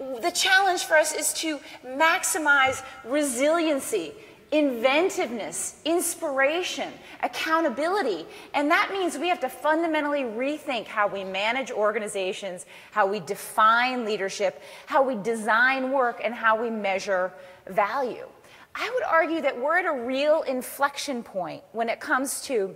The challenge for us is to maximize resiliency, inventiveness, inspiration, accountability. And that means we have to fundamentally rethink how we manage organizations, how we define leadership, how we design work, and how we measure value. I would argue that we're at a real inflection point when it comes to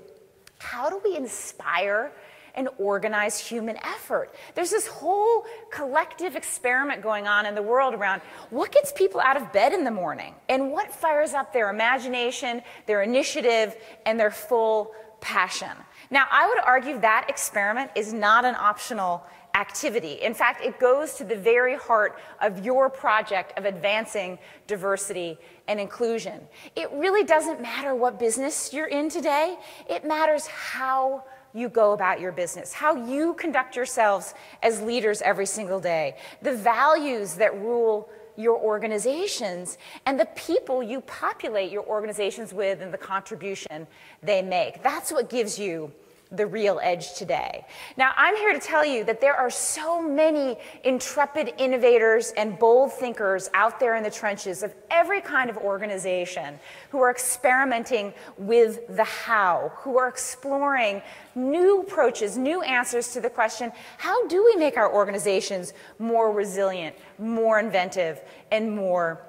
how do we inspire and organize human effort. There's this whole collective experiment going on in the world around what gets people out of bed in the morning and what fires up their imagination, their initiative, and their full passion. Now, I would argue that experiment is not an optional activity. In fact, it goes to the very heart of your project of advancing diversity and inclusion. It really doesn't matter what business you're in today. It matters how you go about your business, how you conduct yourselves as leaders every single day, the values that rule your organizations, and the people you populate your organizations with and the contribution they make. That's what gives you the real edge today. Now, I'm here to tell you that there are so many intrepid innovators and bold thinkers out there in the trenches of every kind of organization who are experimenting with the how, who are exploring new approaches, new answers to the question, how do we make our organizations more resilient, more inventive, and more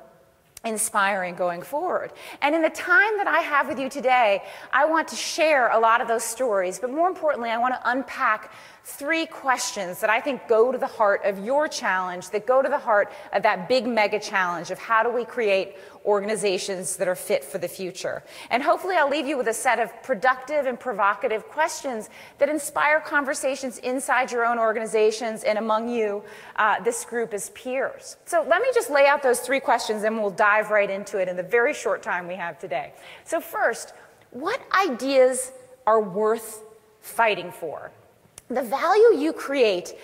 inspiring going forward? And in the time that I have with you today, I want to share a lot of those stories, but more importantly, I want to unpack 3 questions that I think go to the heart of your challenge, that go to the heart of that big mega challenge of how do we create organizations that are fit for the future. And hopefully I'll leave you with a set of productive and provocative questions that inspire conversations inside your own organizations and among you, this group as peers. So let me just lay out those 3 questions and we'll dive right into it in the very short time we have today. So first, what ideas are worth fighting for? The value you create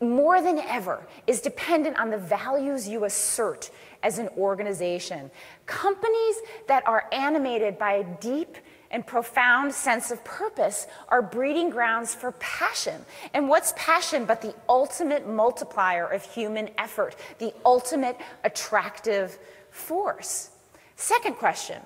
more than ever is dependent on the values you assert as an organization. Companies that are animated by a deep and profound sense of purpose are breeding grounds for passion. And what's passion but the ultimate multiplier of human effort, the ultimate attractive force? Second question.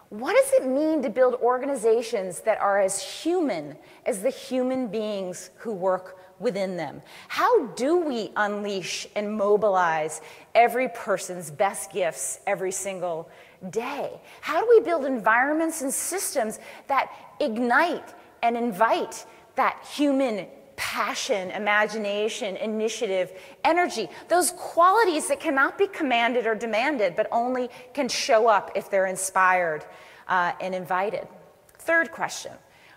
What does it mean to build organizations that are as human as the human beings who work within them? How do we unleash and mobilize every person's best gifts every single day? How do we build environments and systems that ignite and invite that human passion, imagination, initiative, energy, those qualities that cannot be commanded or demanded, but only can show up if they're inspired and invited? Third question,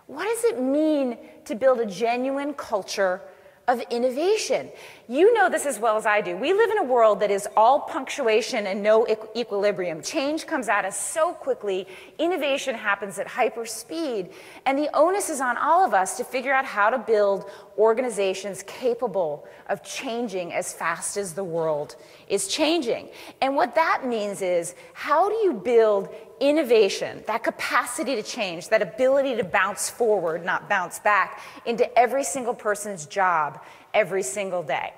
what does it mean to build a genuine culture of innovation? You know this as well as I do. We live in a world that is all punctuation and no equilibrium. Change comes at us so quickly, innovation happens at hyper speed, and the onus is on all of us to figure out how to build organizations capable of changing as fast as the world is changing. And what that means is, how do you build innovation, that capacity to change, that ability to bounce forward, not bounce back, into every single person's job every single day?